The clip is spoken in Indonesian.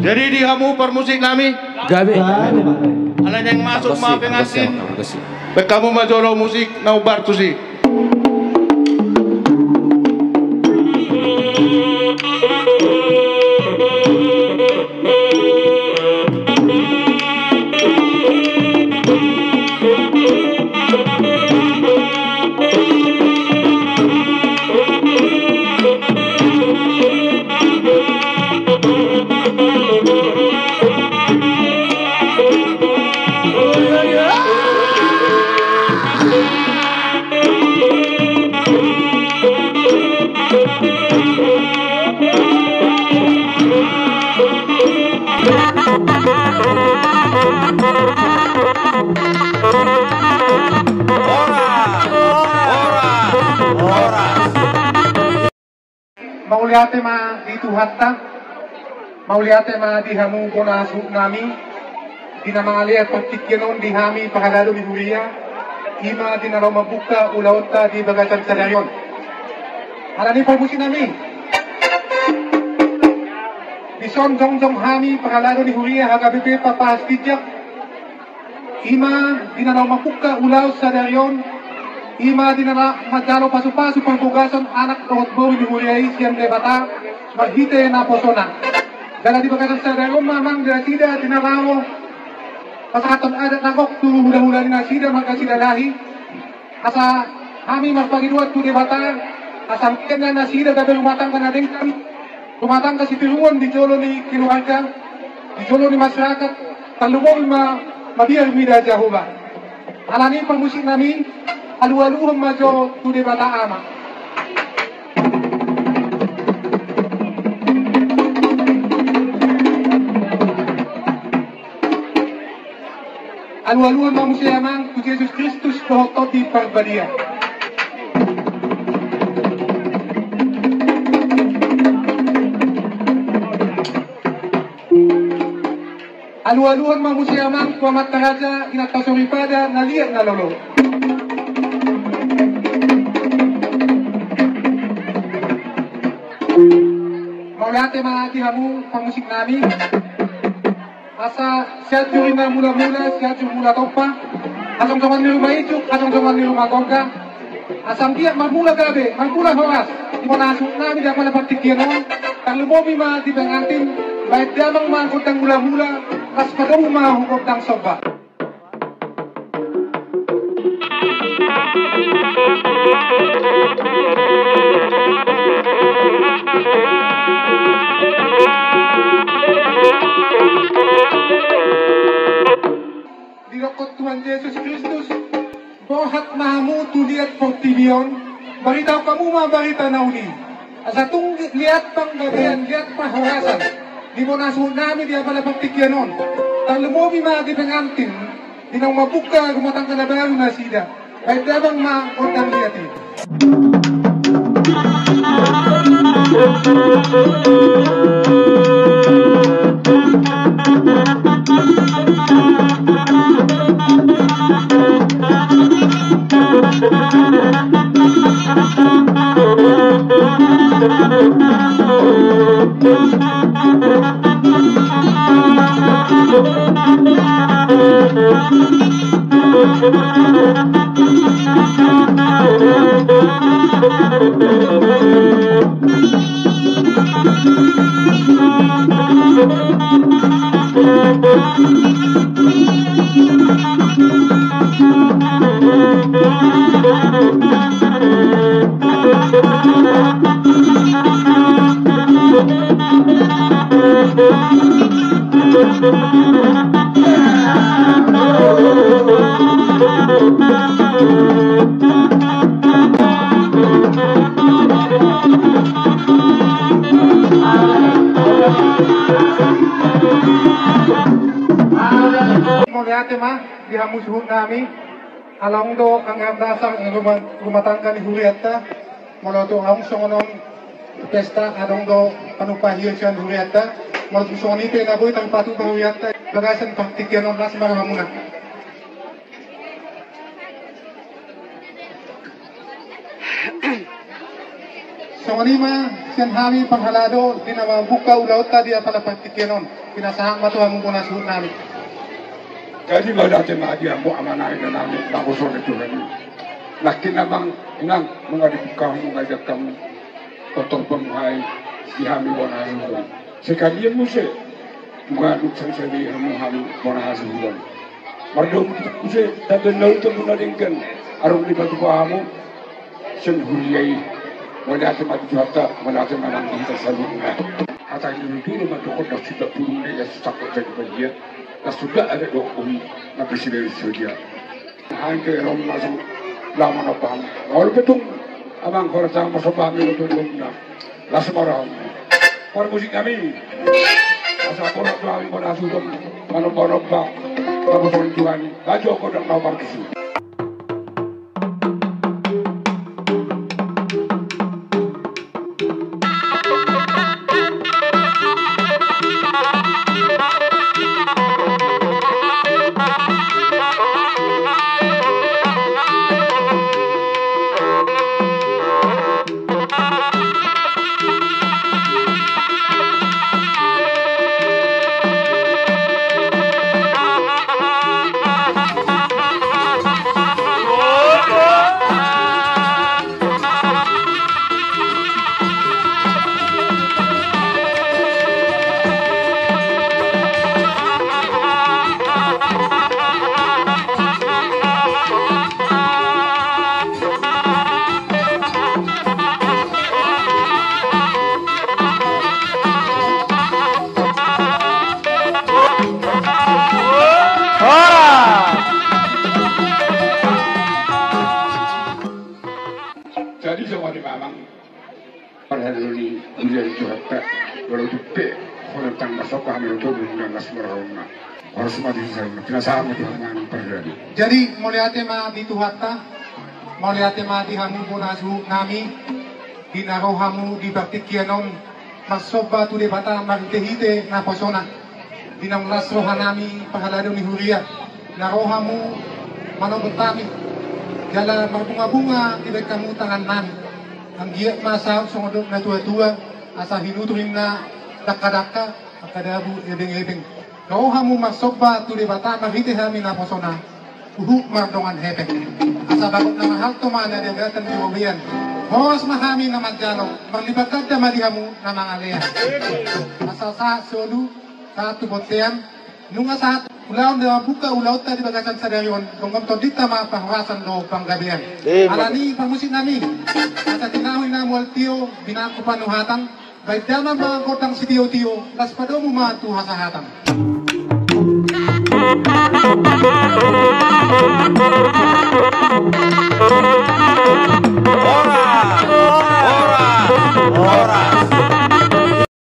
Jadi dihamu permusik nami. Gabi. Alan yang masuk maaf yang ngasih. Kamu majolo musik naubar tu sih. Mauliate ma di Tuhatta, mauliate ma di hamu bona nami, di nama aliat pertikienon di hami pakalado di Huria, ima di nama mabuka ulaota di bagasan sadarion. Alani permusi nami, di son jong hami pakalado di Huria hagabipe papahas tijak, ima di nama mabuka ulaot sadarion, ima di na majalo pasu-pasu pangkugasan anak rohot bawi di Huriai siang debata mahite na posona. Dala di bagasan sa dayon mamang dirasida dinalawo pasakaton adat nagok tulu hula-hula ni nasida magkasida lahi asa kami magpagiduat tu debata asang kanya nasida gabi lumatang ka na dingkan lumatang ka si Tilungon di jolo ni keluarga di jolo ni masyarakat talumol mabiyar mida Jehovah. Alani permusik nami alu-aluhum majo tu debata ama. Alu-aluhum mamusiaman tu Yesus Kristus kohotot di parbadia. Alu-aluhum mamusiaman kuamat taraja inatasoripada naliat na lolo. Maulate mga hamu pangmusik nami asa siya jurin na mula-mula siya jurin mula topa asang jaman ni rumah ijuk asang jaman ni rumah gongga asang dia mamula gabe mamula horas di mana asuk nami dia mana partikianon kalau mobi ma di pengantin baik dia mang kutang mula-mula kas padamu ma hukum tang soba. Dirokot Tuhan Yesus Kristus bohat mahamu tu lihat portimion baritaw kamu ma barita nauni asa tung lihat pang gabayan lihat pahorasan di mo nasun nami dia pala pagtikyanon tang lumobi ma di pengantin di nang mabuka gumatang ka na bayaw na sida kahit dabang ma ordang liyati. Mauliate ma dihamusuhun nami along do ang dasang rumatangkan ni Huriata moloto ang songonon pesta adong do panupahiyo siya Huriata moloto songonite na boy tang patu Huriata bagasan paktikyanon las maramuna. Songonima, sian hami panghalado, di nama buka ulauta dia pada partikianon. Pinasahang matuha mong punasuhut namin. Jadi malate dia mo amanay na namin baguson ito rin. Nakinabang inang mga dibukaw mga jakam kotor pamuhay si hami wana hulon. Sekalian mo siya mga lutsang sabi hami wana hulon. Mardom mo siya tabi nauto mo na rin kan arong libat ko hamo siyang huliyay wala ati matuhata wala ati manangkita sa luna. At ang niluturo matukot na sila pulong na yasakot sa ibahiya na sudah ada dokun na presiden Syria. Hanggang rom masuk lama na paham. Walau betul abang korang masuk paham itu na langsung marah. Par musik kami. Asa korang tu kami pada sudah manob pak. Kamu sorry Tuhan. Baju korang mau parkisi. Jadi semua di mamang pada hari ini menjadi curhat walau tupe orang tangga sok kami untuk mengenal semerona harus mati sana tidak sama dengan terjadi. Jadi moliate ma di tuhatta, moliate ma di hamu punasu nami, di naro hamu di baktikianon, masoba tu de bata martehite na posona, di nang lasro hanami pahalado ni huria, naro hamu manobotami, jala marbunga-bunga di kamu tangan nami, ang giyak masaw sungodok na tua-tua, asa hinutuhin na daka-daka, akadabu ebeng-ebeng. Kau hamu masoba tu de bata marite hami na posona, uhuk mardongan hepek. Asa bagot na mahal to mana dia gatan di wabian. Hos mahami na madjalo, maglibagad na madihamu na mga leya. Asa sa solu, sa tubotean, nung asa ulaw na buka ulaw ta di bagasan sa dayon, kung gamto dita mapahwasan do panggabian. Alani pamusin nami, asa tinahoy na mualtiyo, binako panuhatang, baik daman mga kotang si tiyo-tiyo, las pado mo matuha sa hatang.